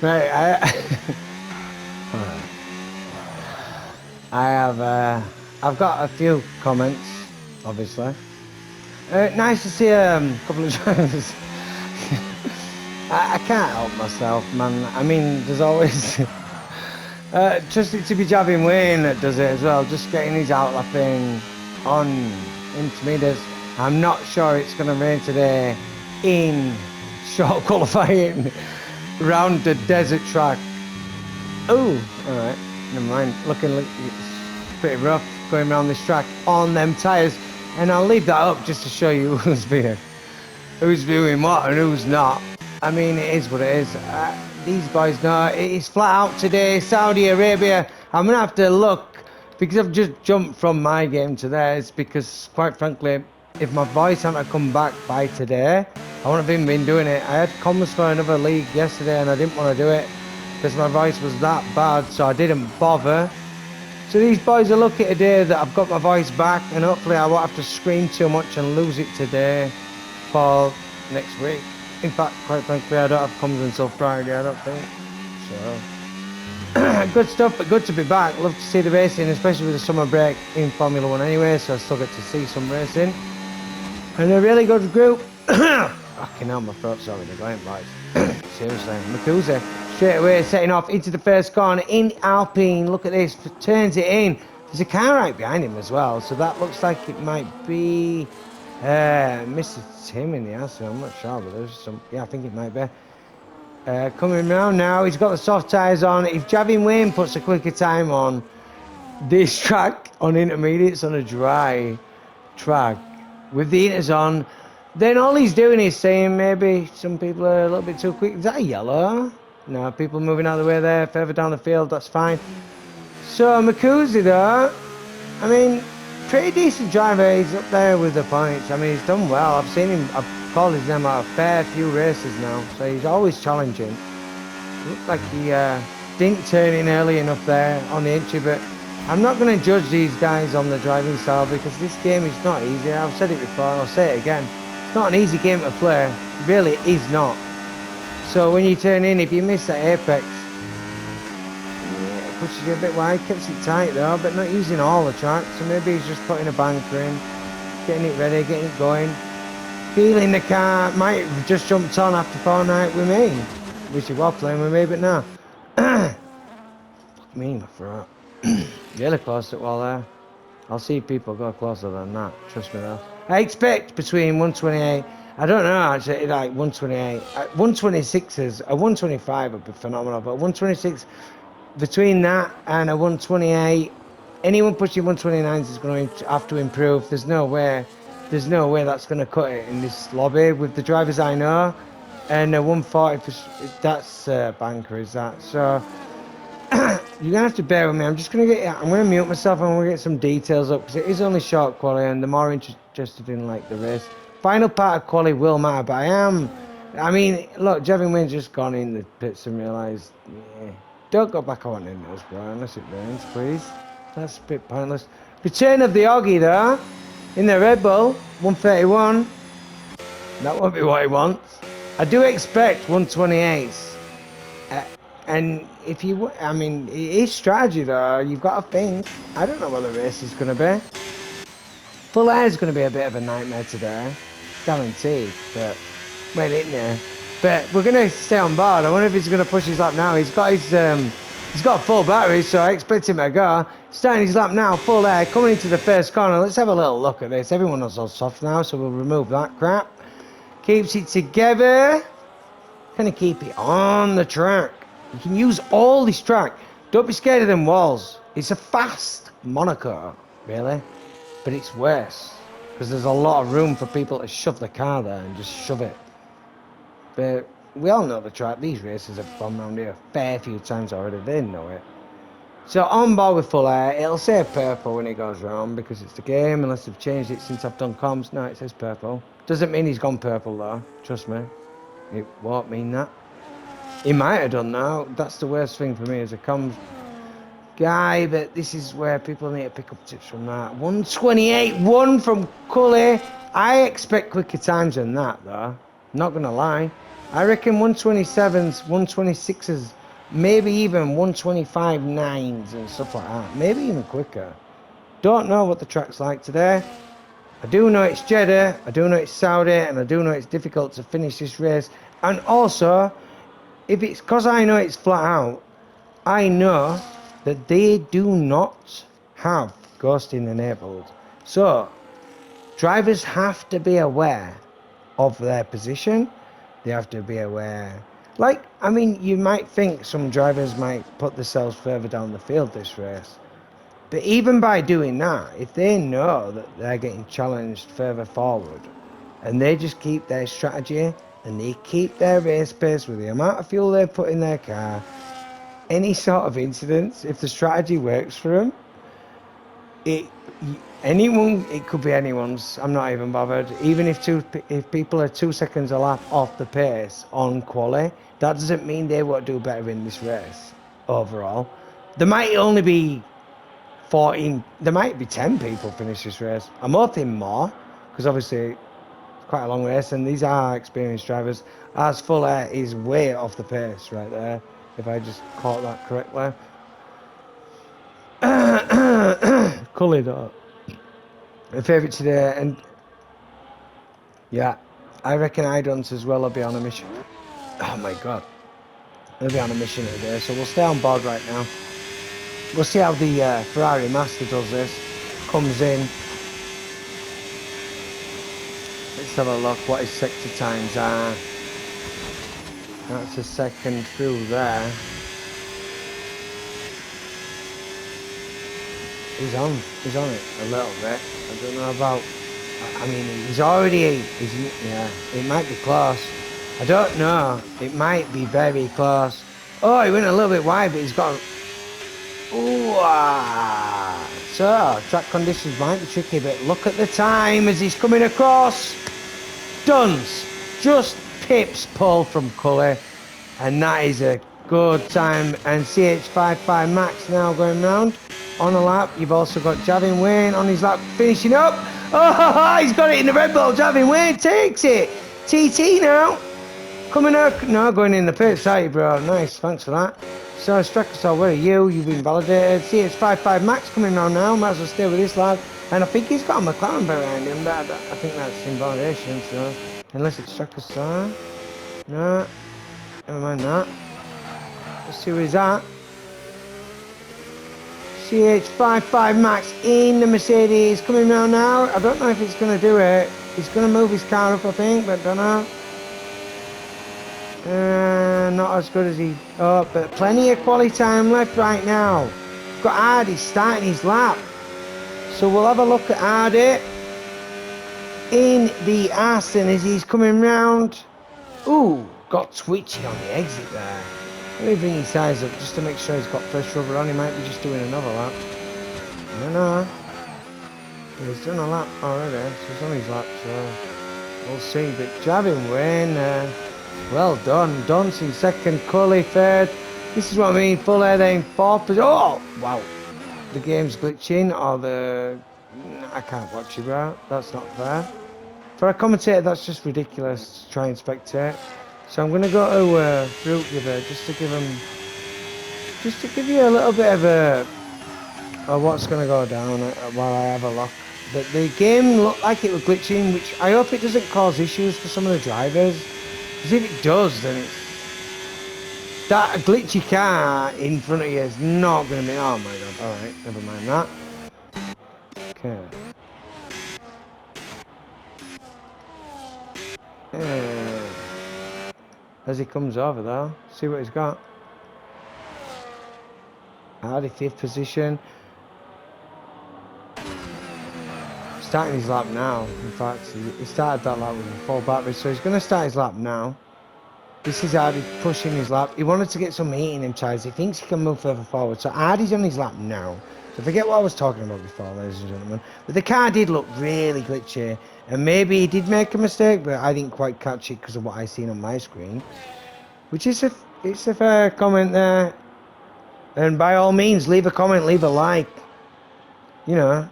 Right, I have, I've got a few comments, obviously. Nice to see a couple of drivers. I can't help myself, man. I mean, there's always just it to be Javin Wayne that does it as well. Just getting his outlapping on intermediates. I'm not sure it's going to rain today in short qualifying round the desert track. Oh, all right, never mind. It's pretty rough going around this track on them tyres, and I'll leave that up just to show you who's viewing what and who's not. I mean, it is what it is. These boys know it is flat out today, Saudi Arabia. I'm gonna have to look because I've just jumped from my game to theirs because, quite frankly, if my voice hadn't come back by today, I wouldn't have even been doing it. I had comms for another league yesterday and I didn't want to do it because my voice was that bad, so I didn't bother. So these boys are lucky today that I've got my voice back, and hopefully I won't have to scream too much and lose it today for next week. In fact, quite frankly, I don't have comms until Friday, I don't think. So, good stuff, but good to be back. Love to see the racing, especially with the summer break in Formula 1 anyway, so I still get to see some racing. And a really good group. Fucking hell, my throat's already going, boys. Seriously, Makuza straight away setting off into the first corner in Alpine. Look at this, turns it in. There's a car right behind him as well, so that looks like it might be Mr. Tim in the answer. I'm not sure, but there's some. Yeah, I think it might be. Coming around now, he's got the soft tyres on. If Javin Wayne puts a quicker time on this track on intermediates on a dry track with the heaters on, then all he's doing is saying maybe some people are a little bit too quick. Is that a yellow? No, people moving out of the way there, further down the field, that's fine. So Makuzi though, I mean, pretty decent driver. He's up there with the points. I mean, he's done well. I've seen him, I've called his name out a fair few races now, so he's always challenging. Looks like he didn't turn in early enough there on the entry, but I'm not going to judge these guys on the driving style because this game is not easy. I've said it before and I'll say it again. It's not an easy game to play. It really is not. So when you turn in, if you miss that apex, it pushes you a bit wide, keeps it tight though, but not using all the track. So maybe he's just putting a banker in, getting it ready, getting it going. Feeling the car, might have just jumped on after Fortnite with me. Wish he was playing with me, but no. Fuck me, my throat. Really close it while there. I'll see people go closer than that, trust me though. I expect between 128, I don't know actually, like 128, 126s, a 125 would be phenomenal, but 126, between that and a 128, anyone pushing 129s is going to have to improve. There's no way that's going to cut it in this lobby with the drivers I know. And a 140, that's banker, is that? So you're gonna have to bear with me. I'm gonna mute myself and we'll get some details up because it is only short quali and the more interested in like the race. Final part of quali will matter, but I mean, look, Javin Wayne's just gone in the pits and realised, yeah, don't go back on in those, bro, unless it rains, please. That's a bit pointless. Return of the Oggy though, in the Red Bull, 131. That won't be what he wants. I do expect 128s. And if you, I mean, it is strategy though. You've got to think. I don't know what the race is going to be. Full air is going to be a bit of a nightmare today, guaranteed. But wait, isn't there? But we're going to stay on board. I wonder if he's going to push his lap now. He's got a full battery, so I expect him to go. Starting his lap now, full air, coming into the first corner. Let's have a little look at this. Everyone knows all soft now, so we'll remove that crap. Keeps it together. Kind of keep it on the track. You can use all this track. Don't be scared of them walls. It's a fast Monaco, really. But it's worse. Because there's a lot of room for people to shove the car there and just shove it. But we all know the track. These races have gone around here a fair few times already. They know it. So on board with full air. It'll say purple when it goes round because it's the game. Unless they've changed it since I've done comms. No, it says purple. Doesn't mean he's gone purple though. Trust me. It won't mean that. He might have done now. That's the worst thing for me as a comms guy, but this is where people need to pick up tips from that. 128, 1 from Cully. I expect quicker times than that, though. Not going to lie. I reckon 127s, 126s, maybe even 125.9s and stuff like that. Maybe even quicker. Don't know what the track's like today. I do know it's Jeddah, I do know it's Saudi, and I do know it's difficult to finish this race. And also, if it's because I know it's flat out, I know that they do not have ghosting enabled. So, drivers have to be aware of their position. They have to be aware. Like, I mean, you might think some drivers might put themselves further down the field this race. But even by doing that, if they know that they're getting challenged further forward, and they just keep their strategy, and they keep their race pace with the amount of fuel they put in their car, any sort of incidents, if the strategy works for them, it could be anyone's. I'm not even bothered. Even if people are 2 seconds a lap off the pace on quali, that doesn't mean they won't do better in this race overall. There might only be 14, there might be 10 people finish this race. I'm hoping more, because obviously it's quite a long race and these are experienced drivers. As Fuller is way off the pace right there, if I just caught that correctly. Cully though, my favourite today, and yeah, I reckon Idons as well will be on a mission. Oh my god, they'll be on a mission today, so we'll stay on board right now. We'll see how the Ferrari Master does this, comes in. Let's have a look what his sector times are. That's a second through there. He's on it a little bit. I don't know about, I mean, yeah, it might be close. I don't know, it might be very close. Oh, he went a little bit wide, but he's got, ooh, so track conditions might be tricky, but look at the time as he's coming across. Duns, just pips pull from Cully, and that is a good time. And CH55 Max now going round on a lap. You've also got Javin Wayne on his lap finishing up. Oh, he's got it in the Red Bull. Javin Wayne takes it. TT now coming up. No, going in the pits, are you, bro? Nice, thanks for that. So Strakosol, where are you? You've been validated. CH55 Max coming round now. Might as well stay with this lad. And I think he's got a McLaren behind him, but I think that's invalidation, so unless it's Strakosol. No, never mind that. Let's see where he's at. CH55 Max in the Mercedes, coming round now. I don't know if it's going to do it. He's going to move his car up, I think, but don't know. Not as good as he... Oh, but plenty of quality time left right now. We've got Hardy starting his lap. So we'll have a look at Hardy in the Aston as he's coming round. Ooh, got twitchy on the exit there. Let me bring his size up just to make sure he's got fresh rubber on. He might be just doing another lap. No. He's done a lap already, so he's on his lap, so we'll see. But Javin Wayne, well done. Dunson second, Cully third. This is what I mean, Fuller then fourth. Oh, wow. The game's glitching, or I can't watch it, bro. That's not fair. For a commentator, that's just ridiculous to try and spectate. So I'm going to go to Fruit Giver just to give you a little bit of what's going to go down while I have a look. But the game looked like it was glitching, which I hope it doesn't cause issues for some of the drivers. Because if it does, then it's... That glitchy car in front of you is not going to be... Oh my god, alright, never mind that. Okay. As he comes over though, see what he's got. Hardy 5th position. Starting his lap now. In fact, he started that lap with a full battery, so he's going to start his lap now. This is Hardy pushing his lap. He wanted to get some heat in him, Charles. He thinks he can move further forward. So Hardy's on his lap now. So forget what I was talking about before, ladies and gentlemen. But the car did look really glitchy. And maybe he did make a mistake, but I didn't quite catch it because of what I seen on my screen. Which is it's a fair comment there. And by all means, leave a comment, leave a like. You know,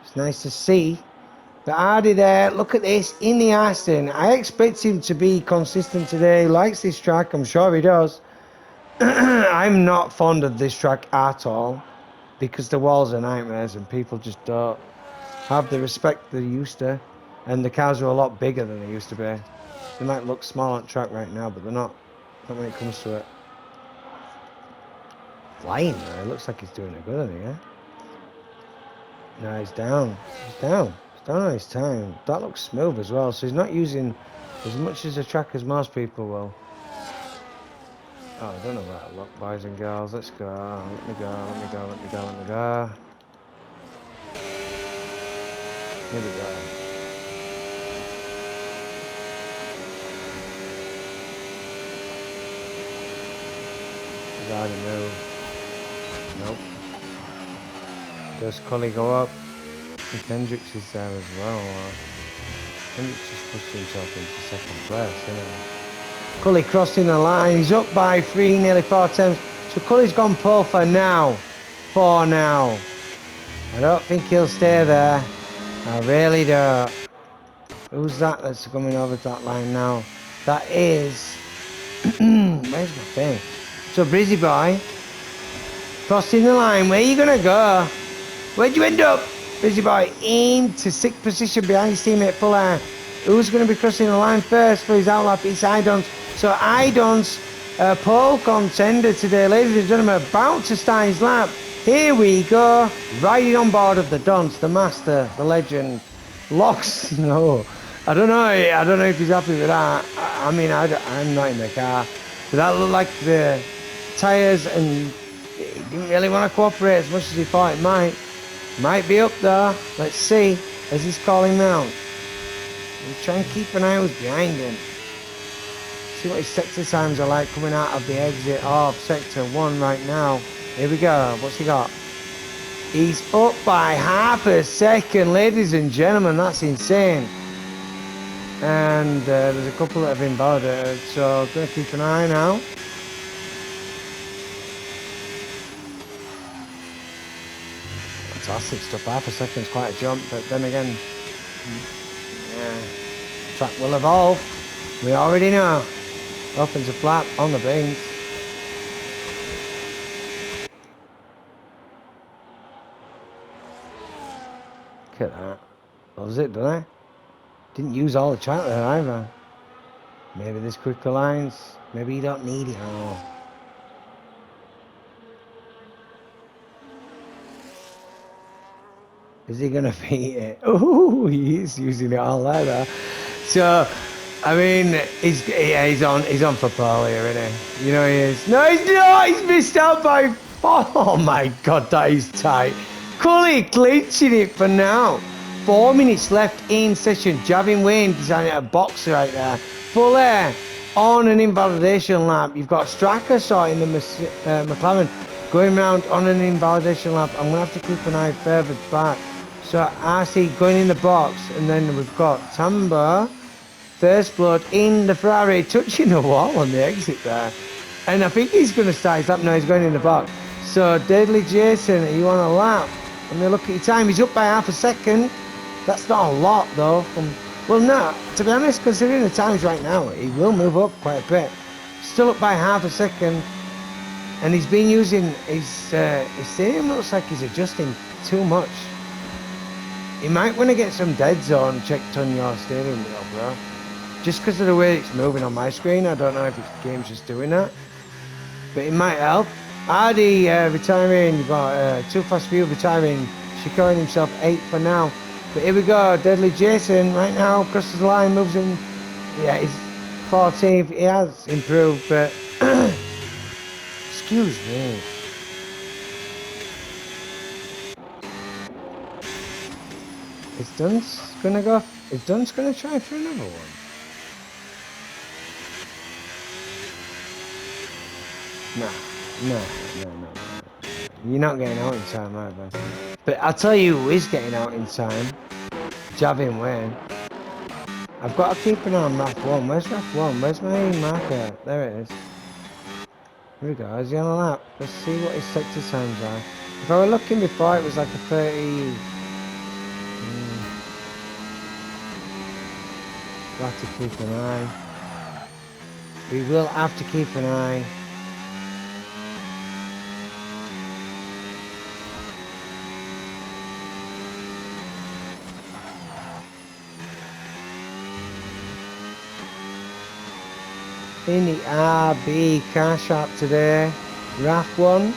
it's nice to see But Hardy there, look at this, in the Aston. I expect him to be consistent today. He likes this track, I'm sure he does. I'm not fond of this track at all, because the walls are nightmares and people just don't have the respect they used to. And the cars are a lot bigger than they used to be. They might look small on track right now, but they're not when it comes to it. Flying there, it looks like he's doing it good, isn't he, yeah? No, he's down. He's down. He's down on his time. That looks smooth as well, so he's not using as much as the track as most people will. Oh, I don't know that. Look, boys and girls, let's go. Let me go, let me go, let me go, let me go. Here we go. He's already moved. Nope. Does Cully go up? I think Hendricks is there as well. Hendricks just pushed himself into second place, isn't he? Cully crossing the line. He's up by 3, nearly 4 times. So Cully's gone pole for now. For now. I don't think he'll stay there. I really don't. Who's that that's coming over that line now? That is... Where's my thing? So Brizzy boy. Crossing the line. Where are you going to go? Where'd you end up? Brizzy boy into 6th position behind his teammate Fuller. Who's going to be crossing the line first for his outlap? It's Idons. So Idons, pole contender today, ladies and gentlemen, about to start his lap. Here we go, riding on board of the Dons, the master, the legend, Locks. No, I don't know if he's happy with that. I mean, I'm not in the car, but that looked like the tyres, and he didn't really want to cooperate as much as he thought it might. Might be up there. Let's see as he's calling round. We'll try and keep an eye who's behind him. See what his sector times are like coming out of the exit of sector 1 right now. Here we go. What's he got? He's up by half a second, ladies and gentlemen. That's insane. And there's a couple that have been bothered, so I'm going to keep an eye now. Fantastic stuff. Half a second's quite a jump, but then again, yeah, track will evolve. We already know. Opens a flap on the beans. Look at that. Loves it, doesn't he? Didn't use all the track there either. Maybe there's quicker lines. Maybe you don't need it all. Is he going to beat it? Oh, he is using it all there. So, I mean, he's on for pole here, isn't he? You know he is. No, he's not. He's missed out by 4. Oh my God, that is tight. Cully clinching it for now. 4 minutes left in session. Javin Wayne designing a box right there. Full air on an invalidation lap. You've got Stracker sorting the McLaren going round on an invalidation lap. I'm going to have to keep an eye further back. So RC going in the box, and then we've got Tambo, First Blood in the Ferrari, touching the wall on the exit there. And I think he's going to start his lap now, he's going in the box. So Deadly Jason, are you on a lap? And then look at your time, he's up by half a second. That's not a lot though. Well, no, to be honest, considering the times right now, he will move up quite a bit. Still up by half a second. And he's been using his steering, looks like he's adjusting too much. You might want to get some dead zone checked on your steering wheel, bro. Just because of the way it's moving on my screen. I don't know if the game's just doing that. But it might help. Hardy retiring. You've got Too Fast View retiring. Securing himself 8 for now. But here we go. Deadly Jason right now crosses the line. Moves in. Yeah, he's 14th. He has improved, but... Excuse me. Is Dunce gonna go? Is Dunce gonna try for another one? No. You're not getting out in time either. But I'll tell you who is getting out in time. Javin Wayne. I've got to keep an eye on Raf 1. Where's Raf 1? Where's my marker? There it is. Here we go. Is he on a lap? Let's see what his sector times are. If I were looking before, it was like a 30... We'll have to keep an eye. We will have to keep an eye. In the RB car shop today, RAF1.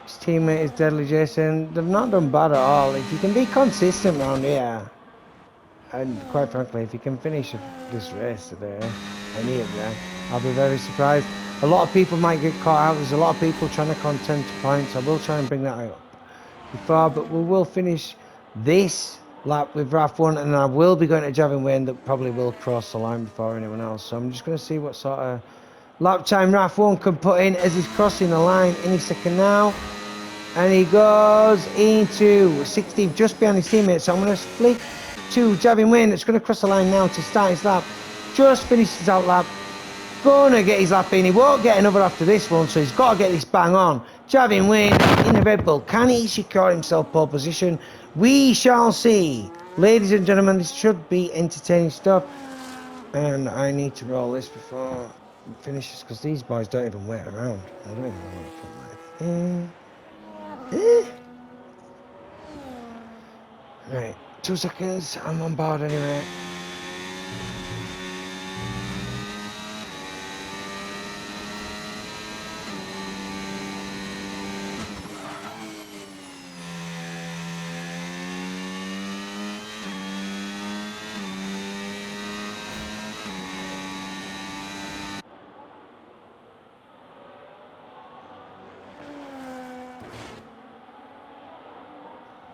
His teammate is Deadly Jason. They've not done bad at all. If you can be consistent around here, and quite frankly, if you can finish this race today, any of them, I'll be very surprised. A lot of people might get caught out. There's a lot of people trying to contend to points. I will try and bring that up before, but we will finish this lap with RAF1, and I will be going to Javin Wayne that probably will cross the line before anyone else. So I'm just going to see what sort of lap time RAF1 can put in as he's crossing the line any second now. And he goes into 16th, just behind his teammate. So I'm going to flick to Javin Wayne that's going to cross the line now to start his lap. Just finished his out lap. Gonna get his lap in. He won't get another after this one, so he's got to get this bang on. Javin Wayne in the Red Bull. Can he secure himself pole position? We shall see. Ladies and gentlemen, this should be entertaining stuff. And I need to roll this before it finishes, because these boys don't even wait around. I don't even know what to put my Right, 2 seconds. I'm on board anyway.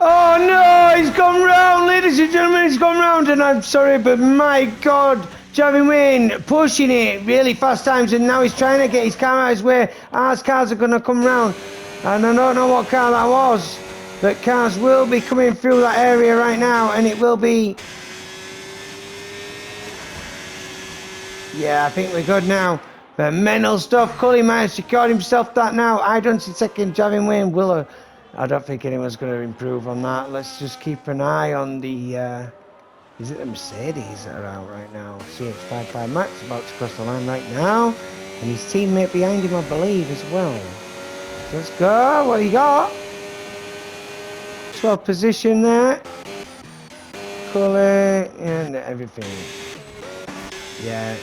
Oh no, he's gone round, ladies and gentlemen, he's gone round, and I'm sorry, but my God, Javin Wayne pushing it really fast times, and now he's trying to get his car out of his way. Ours cars are going to come round, and I don't know what car that was, but cars will be coming through that area right now, and it will be... Yeah, I think we're good now. The mental stuff, Cully might have secured himself that now. I don't see second, Javin Wayne will... I don't think anyone's going to improve on that. Let's just keep an eye on the... is it the Mercedes that are out right now? CH55 Max about to cross the line right now. And his teammate behind him, I believe, as well. So let's go. What do you got? 12th position there. Cully and everything. Yeah.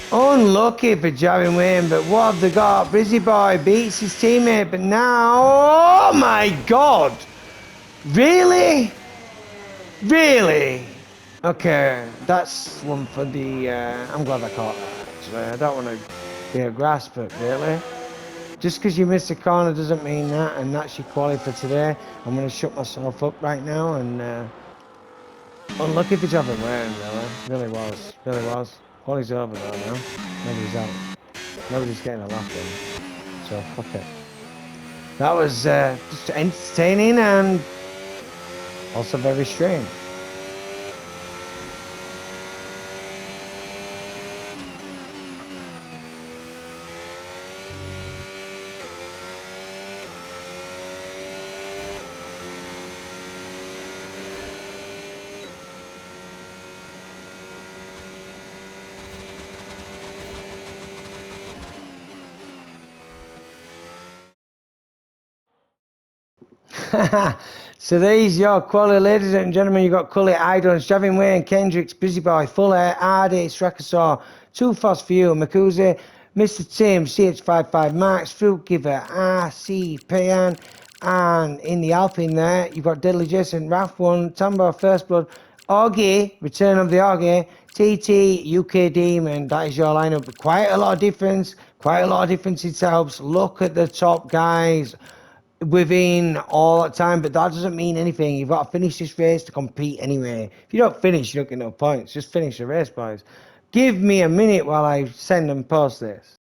Unlucky for Javin Wayne, but what have they got? Brizzy Boy beats his teammate, but now... Oh my God! Really? Really? Okay, that's one for the... I'm glad I caught that, actually. I don't want to be a grass, but really? Just because you missed a corner doesn't mean that, and that's your quality for today. I'm going to shut myself up right now, and... unlucky for Javin Wayne, really. Really was. Really was. Quality's over though now. Nobody's out. Nobody's getting a lap in. So, fuck it. That was just entertaining and also very strange. So there's your quality, ladies and gentlemen. You got Cully, Idons, Javin Wayne, Kendricks, Busy Boy, Fuller, Hardy, Strakasaw, Too Fast for You, Makuze, Mr. Tim, CH55 Max, Fruit Giver, RC Payan, and in the Alpine there, you've got Deadly Jason, RAF1, Tambo, First Blood, Augie, Return of the Augie, TT, UK Demon. That is your lineup. Quite a lot of difference, quite a lot of difference in setups. Look at the top guys within all that time, but that doesn't mean anything. You've got to finish this race to compete anyway. If you don't finish, you don't get no points. Just finish the race, boys. Give me a minute while I send and post this.